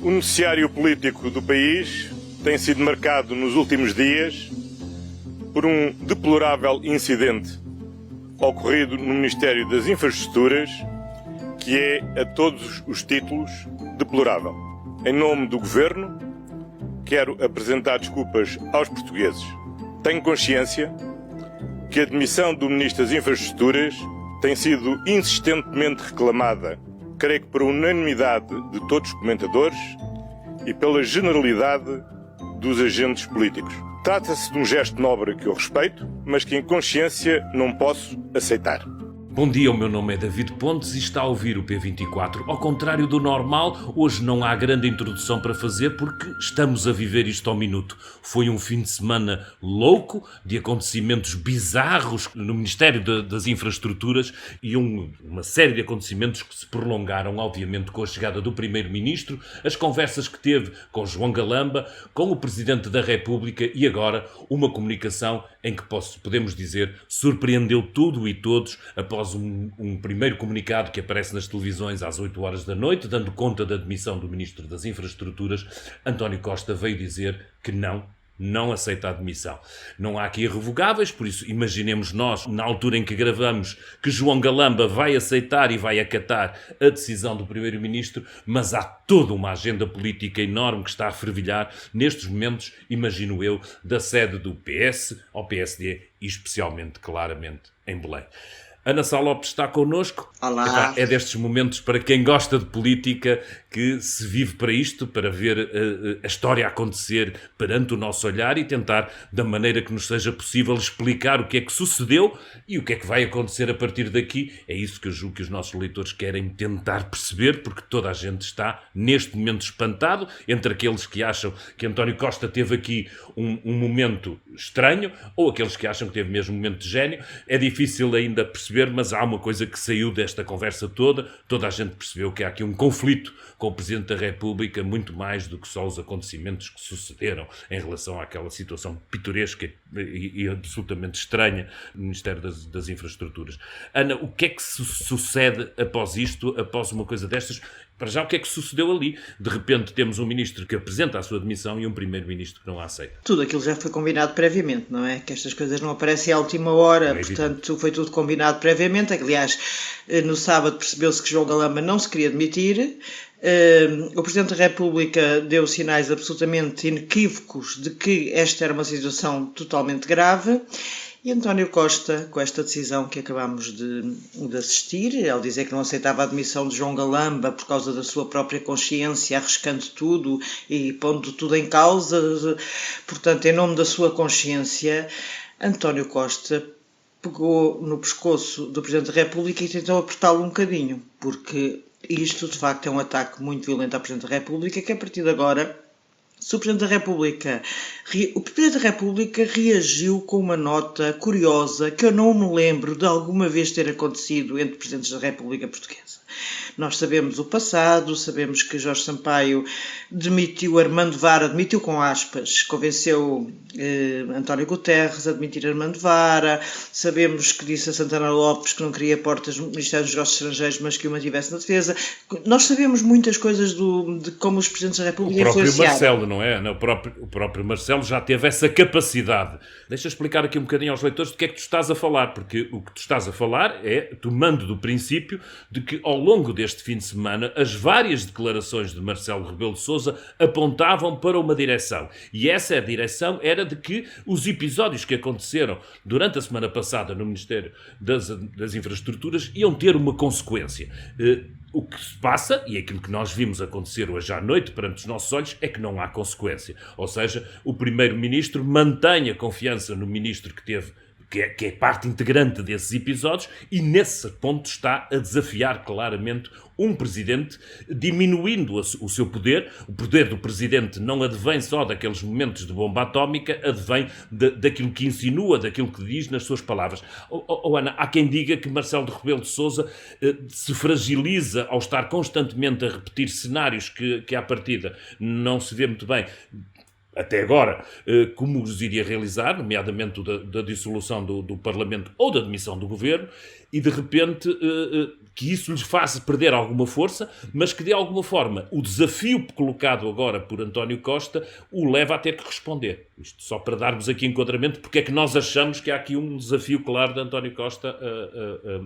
O noticiário político do país tem sido marcado nos últimos dias por um deplorável incidente ocorrido no Ministério das Infraestruturas, que é, a todos os títulos, deplorável. Em nome do Governo, quero apresentar desculpas aos portugueses. Tenho consciência que a demissão do Ministro das Infraestruturas tem sido insistentemente reclamada, creio que por unanimidade de todos os comentadores e pela generalidade dos agentes políticos. Trata-se de um gesto nobre que eu respeito, mas que em consciência não posso aceitar. Bom dia, o meu nome é David Pontes e está a ouvir o P24. Ao contrário do normal, hoje não há grande introdução para fazer porque estamos a viver isto ao minuto. Foi um fim de semana louco, de acontecimentos bizarros no Ministério das Infraestruturas e uma série de acontecimentos que se prolongaram, obviamente, com a chegada do Primeiro-Ministro, as conversas que teve com João Galamba, com o Presidente da República e agora uma comunicação em que podemos dizer surpreendeu tudo e todos após um primeiro comunicado que aparece nas televisões às 8 horas da noite, dando conta da demissão do Ministro das Infraestruturas. António Costa veio dizer que não aceita a demissão. Não há aqui irrevogáveis, por isso imaginemos nós, na altura em que gravamos, que João Galamba vai aceitar e vai acatar a decisão do Primeiro-Ministro, mas há toda uma agenda política enorme que está a fervilhar nestes momentos, imagino eu, da sede do PS ao PSD e especialmente, claramente, em Belém. Ana Sá Lopes está connosco. Olá. É destes momentos para quem gosta de política que se vive para isto, para ver a história acontecer perante o nosso olhar e tentar, da maneira que nos seja possível, explicar o que é que sucedeu e o que é que vai acontecer a partir daqui. É isso que eu julgo que os nossos leitores querem tentar perceber, porque toda a gente está, neste momento, espantado, entre aqueles que acham que António Costa teve aqui um momento estranho, ou aqueles que acham que teve mesmo um momento de gênio. É difícil ainda perceber, mas há uma coisa que saiu desta conversa toda a gente percebeu que há aqui um conflito com o Presidente da República, muito mais do que só os acontecimentos que sucederam em relação àquela situação pitoresca e absolutamente estranha no Ministério das Infraestruturas. Ana, o que é que sucede após isto, após uma coisa destas? Para já, o que é que sucedeu ali? De repente temos um ministro que apresenta a sua demissão e um primeiro-ministro que não a aceita. Tudo aquilo já foi combinado previamente, não é? Que estas coisas não aparecem à última hora, portanto foi tudo combinado previamente. Aliás, no sábado percebeu-se que João Galamba não se queria demitir. O Presidente da República deu sinais absolutamente inequívocos de que esta era uma situação totalmente grave. E António Costa, com esta decisão que acabamos de assistir, ao dizer que não aceitava a demissão de João Galamba por causa da sua própria consciência, arriscando tudo e pondo tudo em causa, portanto, em nome da sua consciência, António Costa pegou no pescoço do Presidente da República e tentou apertá-lo um bocadinho, porque isto, de facto, é um ataque muito violento ao Presidente da República, que a partir de agora, o Presidente da República reagiu com uma nota curiosa que eu não me lembro de alguma vez ter acontecido entre Presidentes da República Portuguesa. Nós sabemos o passado, sabemos que Jorge Sampaio demitiu Armando Vara, demitiu com aspas, convenceu António Guterres a demitir Armando Vara, sabemos que disse a Santana Lopes que não queria portas no Ministério dos Negócios Estrangeiros, mas que uma tivesse na defesa. Nós sabemos muitas coisas de como os Presidentes da República influenciaram. O próprio Marcelo, não é? O próprio Marcelo já teve essa capacidade. Deixa eu explicar aqui um bocadinho aos leitores do que é que tu estás a falar, porque o que tu estás a falar é tomando do princípio de que ao longo deste fim de semana as várias declarações de Marcelo Rebelo de Sousa apontavam para uma direção. E essa direção era de que os episódios que aconteceram durante a semana passada no Ministério das Infraestruturas iam ter uma consequência. O que se passa, e aquilo que nós vimos acontecer hoje à noite perante os nossos olhos, é que não há consequência. Ou seja, o Primeiro-Ministro mantém a confiança no Ministro que é parte integrante desses episódios e nesse ponto está a desafiar claramente um Presidente, diminuindo o seu poder. O poder do Presidente não advém só daqueles momentos de bomba atómica, advém daquilo que insinua, daquilo que diz nas suas palavras. Ana, há quem diga que Marcelo Rebelo de Sousa se fragiliza ao estar constantemente a repetir cenários que à partida não se vê muito bem, até agora, como os iria realizar, nomeadamente da dissolução do Parlamento ou da demissão do Governo, e de repente que isso lhes faça perder alguma força, mas que de alguma forma o desafio colocado agora por António Costa o leva a ter que responder. Isto só para darmos aqui enquadramento, porque é que nós achamos que há aqui um desafio claro de António Costa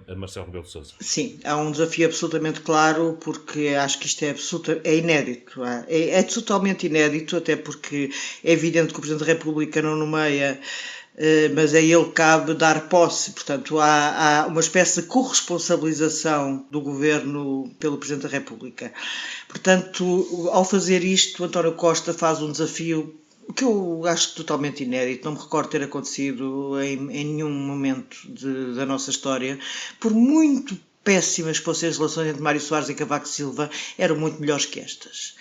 a Marcelo Rebelo de Sousa. Sim, há um desafio absolutamente claro, porque acho que isto é inédito. É totalmente inédito, até porque é evidente que o Presidente da República não nomeia, mas a ele cabe dar posse. Portanto, há uma espécie de corresponsabilização do Governo pelo Presidente da República. Portanto, ao fazer isto, António Costa faz um desafio que eu acho totalmente inédito, não me recordo ter acontecido em nenhum momento da nossa história, por muito péssimas que fossem as relações entre Mário Soares e Cavaco Silva, eram muito melhores que estas.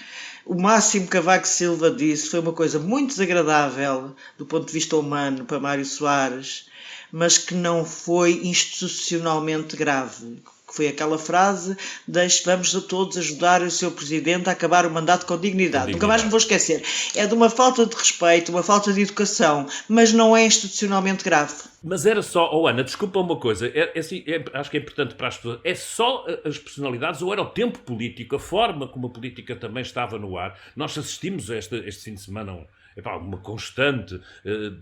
O máximo que Cavaco Silva disse foi uma coisa muito desagradável do ponto de vista humano para Mário Soares, mas que não foi institucionalmente grave. Que foi aquela frase: vamos a todos ajudar o seu Presidente a acabar o mandato com dignidade. Nunca mais me vou esquecer. É de uma falta de respeito, uma falta de educação, mas não é institucionalmente grave. Mas era só, Ana, desculpa uma coisa, acho que é importante para as pessoas, é só as personalidades ou era o tempo político, a forma como a política também estava no ar? Nós assistimos a este fim de semana uma constante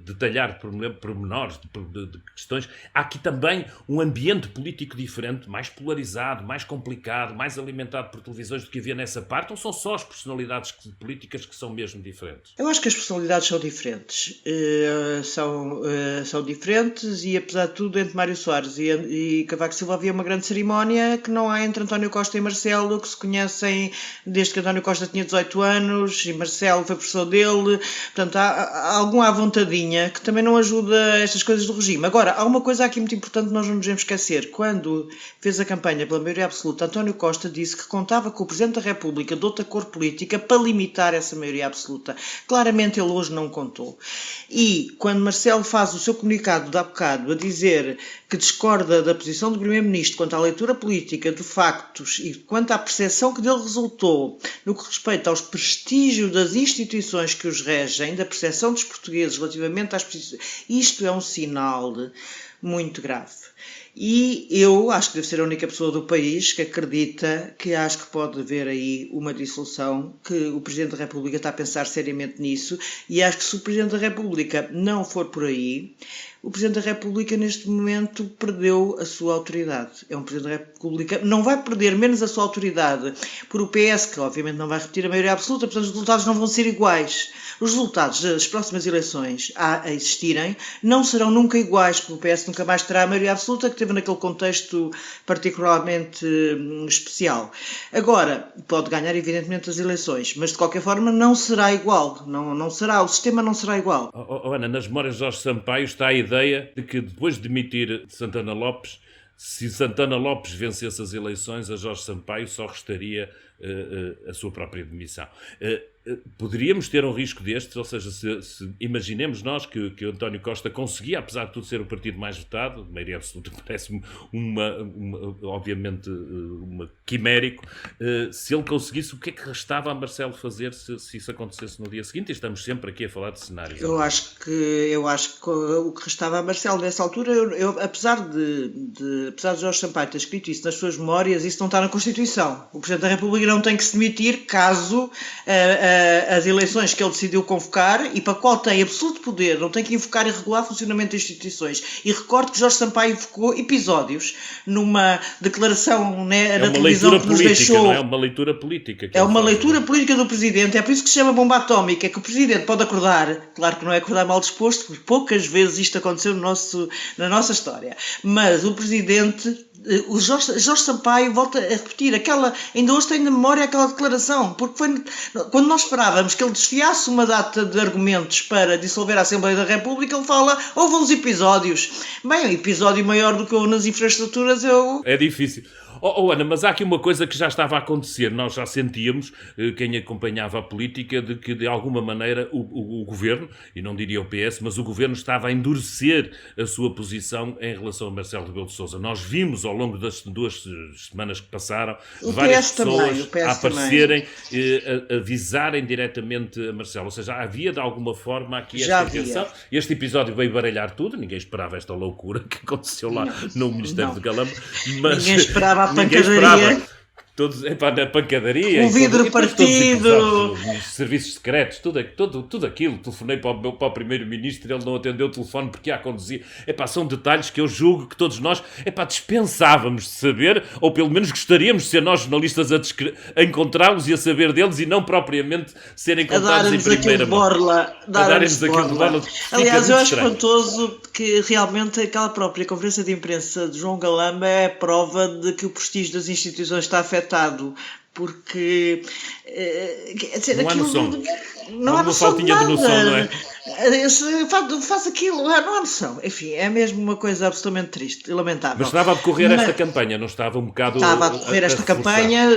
detalhar pormenores de questões. Há aqui também um ambiente político diferente, mais polarizado, mais complicado, mais alimentado por televisões do que havia nessa parte, ou são só as personalidades políticas que são mesmo diferentes? Eu acho que as personalidades são diferentes. São diferentes e, apesar de tudo, entre Mário Soares e Cavaco Silva havia uma grande cerimónia que não há entre António Costa e Marcelo, que se conhecem desde que António Costa tinha 18 anos e Marcelo foi professor dele. Portanto, há algum à vontadinha que também não ajuda estas coisas do regime. Agora, há uma coisa aqui muito importante que nós não nos devemos esquecer. Quando fez a campanha pela maioria absoluta, António Costa disse que contava com o Presidente da República de outra cor política para limitar essa maioria absoluta. Claramente ele hoje não contou. E quando Marcelo faz o seu comunicado de há bocado a dizer que discorda da posição do Primeiro-Ministro quanto à leitura política de factos e quanto à percepção que dele resultou no que respeita aos prestígios das instituições que os regem, da percepção dos portugueses relativamente às posições, isto é um sinal muito grave. E eu acho que devo ser a única pessoa do país que acredita que acho que pode haver aí uma dissolução, que o Presidente da República está a pensar seriamente nisso, e acho que se o Presidente da República não for por aí, o Presidente da República neste momento perdeu a sua autoridade. É um Presidente da República, não vai perder menos a sua autoridade por o PS, que obviamente não vai repetir a maioria absoluta, portanto os resultados não vão ser iguais. Os resultados das próximas eleições a existirem não serão nunca iguais, porque o PS nunca mais terá a maioria absoluta que teve naquele contexto particularmente especial. Agora, pode ganhar evidentemente as eleições, mas de qualquer forma não será igual, não será, o sistema não será igual. Ana, nas memórias de Jorge Sampaio está a ideia de que depois de demitir Santana Lopes, se Santana Lopes vencesse as eleições, a Jorge Sampaio só restaria a sua própria demissão. Poderíamos ter um risco destes, ou seja, se imaginemos nós que o António Costa conseguia, apesar de tudo ser o partido mais votado, maioria absoluta parece-me obviamente uma quimérico, se ele conseguisse, o que é que restava a Marcelo fazer se isso acontecesse no dia seguinte? E estamos sempre aqui a falar de cenários. Eu acho que o que restava a Marcelo nessa altura, apesar de Jorge Sampaio ter escrito isso nas suas memórias, isso não está na Constituição. O Presidente da República não tem que se demitir caso as eleições que ele decidiu convocar e para a qual tem absoluto poder, não tem que invocar e regular o funcionamento das instituições. E recordo que Jorge Sampaio invocou episódios numa declaração na televisão que nos deixou... Não é uma leitura política. É uma leitura política do Presidente, é por isso que se chama bomba atómica, é que o Presidente pode acordar, claro que não é acordar mal disposto, porque poucas vezes isto aconteceu na nossa história, mas o Presidente... O Jorge Sampaio volta a repetir ainda hoje tenho na memória aquela declaração, porque foi quando nós esperávamos que ele desfiasse uma data de argumentos para dissolver a Assembleia da República, ele fala, houve uns episódios. Bem, um episódio maior do que houve nas infraestruturas É difícil. Ana, mas há aqui uma coisa que já estava a acontecer, nós já sentíamos, quem acompanhava a política, de que de alguma maneira o Governo, e não diria o PS, mas o Governo estava a endurecer a sua posição em relação a Marcelo Rebelo de Sousa. Nós vimos ao longo das 2 semanas que passaram, várias pessoas a aparecerem, a avisarem diretamente a Marcelo, ou seja, havia de alguma forma aqui esta intenção. Este episódio veio baralhar tudo, ninguém esperava esta loucura que aconteceu lá no Ministério de Galamba. Ninguém esperava à ninguém pancadaria. esperava. Todos, na pancadaria. O vidro partido. Os serviços secretos, tudo aquilo. Telefonei para o primeiro-ministro, ele não atendeu o telefone porque ia a conduzir. São detalhes que eu julgo que todos nós, dispensávamos de saber, ou pelo menos gostaríamos de ser nós jornalistas a encontrá-los e a saber deles e não propriamente serem contados em primeira mão. Darem-nos aquilo de borla. Aliás, eu acho estranho. espantoso que realmente aquela própria conferência de imprensa de João Galamba é prova de que o prestígio das instituições está afetado, porque não há noção. Não há uma faltinha de noção, não é? Faz aquilo, não há noção. Enfim, é mesmo uma coisa absolutamente triste e lamentável. Mas estava a decorrer esta campanha, não estava um bocado... Estava a decorrer esta campanha.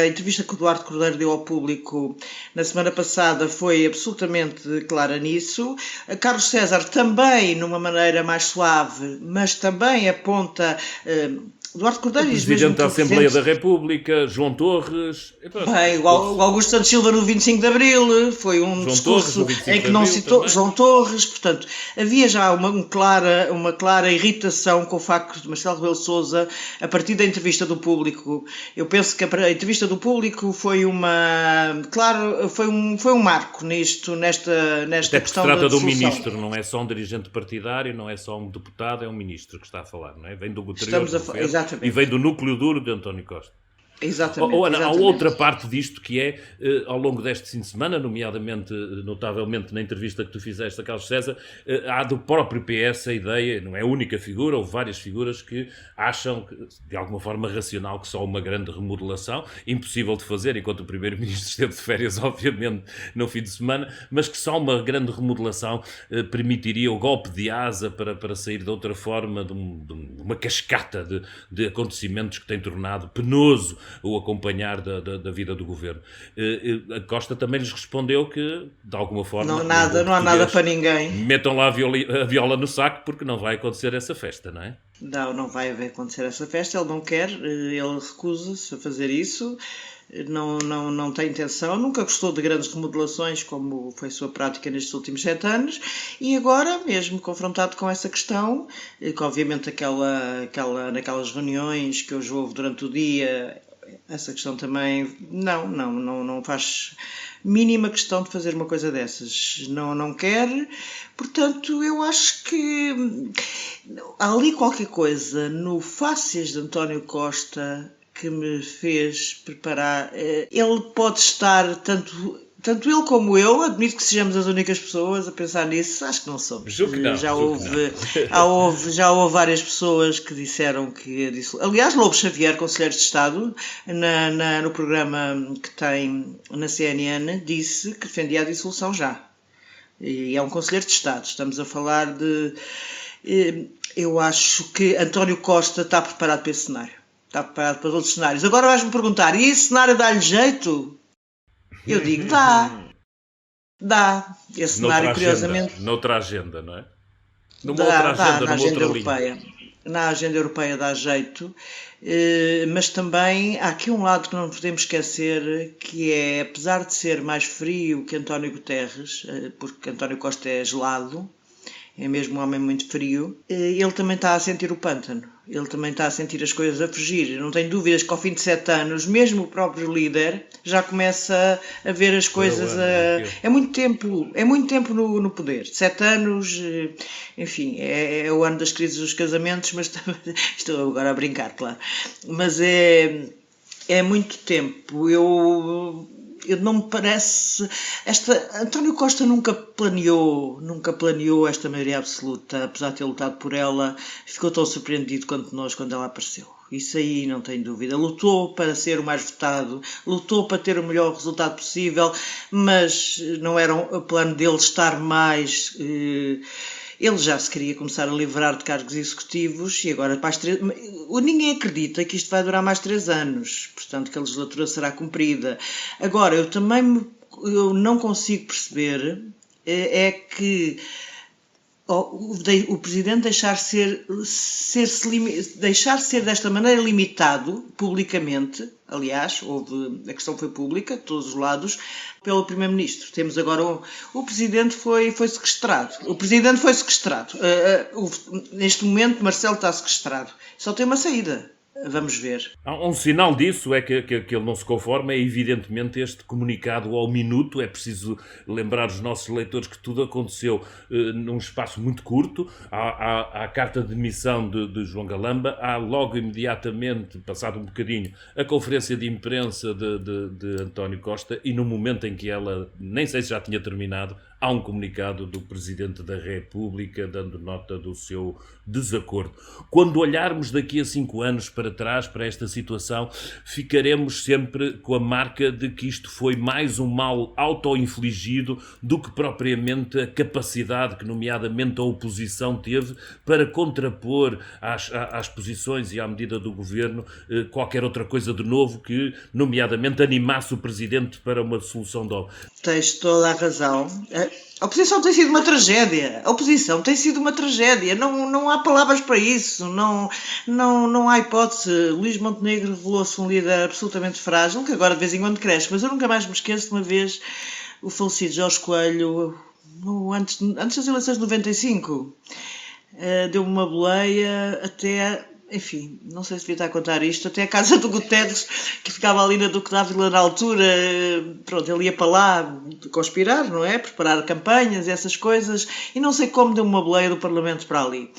A entrevista que o Eduardo Cordeiro deu ao público na semana passada foi absolutamente clara nisso. Carlos César também, numa maneira mais suave, mas também aponta... Eduardo Cordeiro, o Presidente da Assembleia da República, João Torres... Bem, o Augusto Santos Silva no 25 de Abril, foi um discurso em que não citou também. João Torres, portanto, havia já uma clara irritação com o facto de Marcelo Rebelo de Sousa, a partir da entrevista do público. Eu penso que a entrevista do público foi um marco nesta questão da se trata de um dissolução. ministro, não é só um dirigente partidário, não é só um deputado, é um ministro que está a falar, não é? Vem do anterior governo. E vem do núcleo duro de António Costa. Exatamente. Ana, há outra parte disto que é, ao longo deste fim de semana, notavelmente na entrevista que tu fizeste a Carlos César, há do próprio PS a ideia, não é a única figura, ou várias figuras que acham, de alguma forma racional, que só uma grande remodelação, impossível de fazer, enquanto o Primeiro-Ministro esteve de férias, obviamente, no fim de semana, mas que só uma grande remodelação permitiria o golpe de asa para sair de outra forma de uma cascata de acontecimentos que tem tornado penoso o acompanhar da vida do governo. A Costa também lhes respondeu que, de alguma forma... Não há nada para ninguém. Metam lá a viola no saco, porque não vai acontecer essa festa, não é? Não vai acontecer essa festa, ele não quer, ele recusa-se a fazer isso, não tem intenção, nunca gostou de grandes remodelações, como foi sua prática nestes últimos 7 anos, e agora, mesmo confrontado com essa questão, que obviamente naquelas reuniões que hoje houve durante o dia, essa questão também não faz mínima questão de fazer uma coisa dessas. Não quer. Portanto, eu acho que há ali qualquer coisa no Fáceis de António Costa que me fez preparar. Ele pode estar tanto ele como eu, admito que sejamos as únicas pessoas a pensar nisso, acho que não somos. Já houve várias pessoas que disseram que a dissolução... Aliás, Lobo Xavier, Conselheiro de Estado, no programa que tem na CNN, disse que defendia a dissolução já. E é um Conselheiro de Estado. Estamos a falar de... Eu acho que António Costa está preparado para esse cenário. Está preparado para outros cenários. Agora vais-me perguntar, e esse cenário dá-lhe jeito? Eu digo, dá. Esse cenário, curiosamente... Noutra agenda, não é? Na agenda europeia. Na agenda europeia dá jeito, mas também há aqui um lado que não podemos esquecer, que é, apesar de ser mais frio que António Guterres, porque António Costa é gelado, é mesmo um homem muito frio, ele também está a sentir o pântano, ele também está a sentir as coisas a fugir. Não tenho dúvidas que ao fim de 7 anos, mesmo o próprio líder já começa a ver as coisas... É muito tempo no poder. 7 anos, enfim, é o ano das crises dos casamentos, mas estou agora a brincar, claro. Mas é muito tempo. Eu não me parece... António Costa nunca planeou esta maioria absoluta, apesar de ter lutado por ela, ficou tão surpreendido quanto nós quando ela apareceu. Isso aí não tem dúvida. Lutou para ser o mais votado, lutou para ter o melhor resultado possível, mas não era o plano dele estar mais... Ele já se queria começar a livrar de cargos executivos e agora ninguém acredita que isto vai durar mais 3 anos, portanto que a legislatura será cumprida. Agora, eu não consigo perceber que o Presidente deixar ser desta maneira limitado publicamente, aliás, a questão foi pública, de todos os lados, pelo Primeiro-Ministro. Temos agora o Presidente foi sequestrado. O Presidente foi sequestrado. Neste momento, Marcelo está sequestrado. Só tem uma saída. Vamos ver. Um sinal disso é que ele não se conforma, é evidentemente este comunicado ao minuto. É preciso lembrar os nossos leitores que tudo aconteceu num espaço muito curto. Há a carta de demissão de João Galamba, há logo imediatamente, passado um bocadinho, a conferência de imprensa de António Costa, e no momento em que ela, nem sei se já tinha terminado, há um comunicado do Presidente da República dando nota do seu desacordo. Quando olharmos daqui a 5 anos para trás, para esta situação, ficaremos sempre com a marca de que isto foi mais um mal auto-infligido do que propriamente a capacidade que, nomeadamente, a oposição teve para contrapor às posições e à medida do governo qualquer outra coisa de novo que, nomeadamente, animasse o Presidente para uma solução de obra. Tens toda a razão. A oposição tem sido uma tragédia. A oposição tem sido uma tragédia. Não há palavras para isso. Não há hipótese. Luís Montenegro revelou-se um líder absolutamente frágil, que agora de vez em quando cresce. Mas eu nunca mais me esqueço de uma vez o falecido Jorge Coelho, antes das eleições de 95. Deu-me uma boleia até... Enfim, não sei se devia estar a contar isto, até a casa do Guterres, que ficava ali na Duque d'Ávila na altura, pronto, ele ia para lá conspirar, não é? Preparar campanhas, essas coisas, e não sei como deu uma boleia do Parlamento para ali.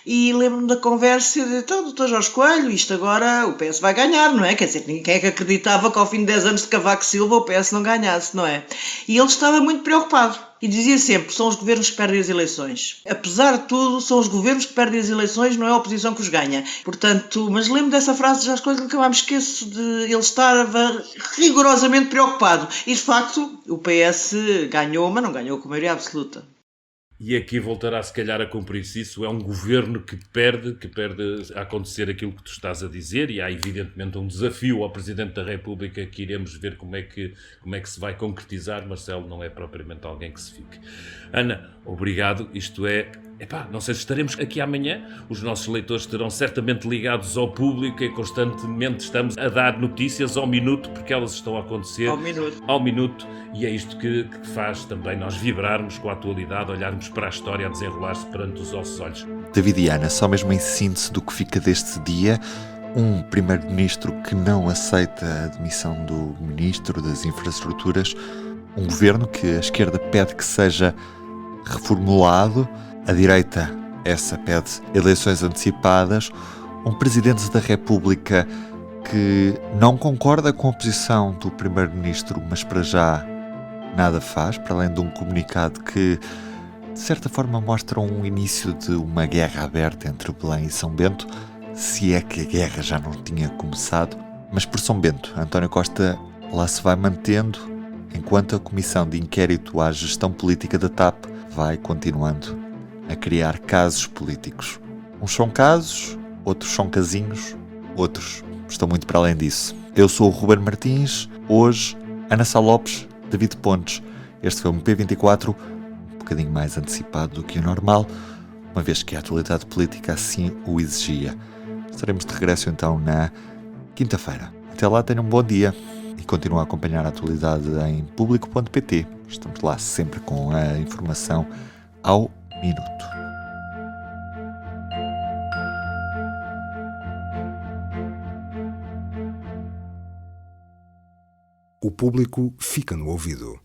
E lembro-me da conversa de, então, doutor Jorge Coelho, isto agora o PS vai ganhar, não é? Quer dizer, quem é que acreditava que ao fim de 10 anos de Cavaco Silva o PS não ganhasse, não é? E ele estava muito preocupado. E dizia sempre, são os governos que perdem as eleições. Apesar de tudo, são os governos que perdem as eleições, não é a oposição que os ganha. Portanto, mas lembro dessa frase de Jorge Coelho, que nunca me esqueço de ele estar rigorosamente preocupado. E, de facto, o PS ganhou, mas não ganhou com maioria absoluta. E aqui voltará se calhar a cumprir-se isso. É um governo que perde a acontecer aquilo que tu estás a dizer, e há evidentemente um desafio ao Presidente da República que iremos ver como é que se vai concretizar. Marcelo não é propriamente alguém que se fique. Ana, obrigado. Isto é... não sei se estaremos aqui amanhã. Os nossos leitores estarão certamente ligados ao público e constantemente estamos a dar notícias ao minuto, porque elas estão a acontecer ao minuto, e é isto que faz também nós vibrarmos com a atualidade, olharmos para a história a desenrolar-se perante os nossos olhos. David e Ana, só mesmo em síntese do que fica deste dia: um primeiro-ministro que não aceita a demissão do ministro das Infraestruturas, um governo que a esquerda pede que seja reformulado, a direita, essa, pede eleições antecipadas, um Presidente da República que não concorda com a posição do Primeiro-Ministro, mas para já nada faz, para além de um comunicado que, de certa forma, mostra um início de uma guerra aberta entre Belém e São Bento, se é que a guerra já não tinha começado. Mas por São Bento, António Costa lá se vai mantendo, enquanto a Comissão de Inquérito à Gestão Política da TAP vai continuando a criar casos políticos. Uns são casos, outros são casinhos, outros estão muito para além disso. Eu sou o Ruben Martins, hoje Ana Sá Lopes, David Pontes. Este foi um P24 um bocadinho mais antecipado do que o normal, uma vez que a atualidade política assim o exigia. Estaremos de regresso então na quinta-feira. Até lá, tenham um bom dia e continuem a acompanhar a atualidade em público.pt. Estamos lá sempre com a informação ao minuto. O público fica no ouvido.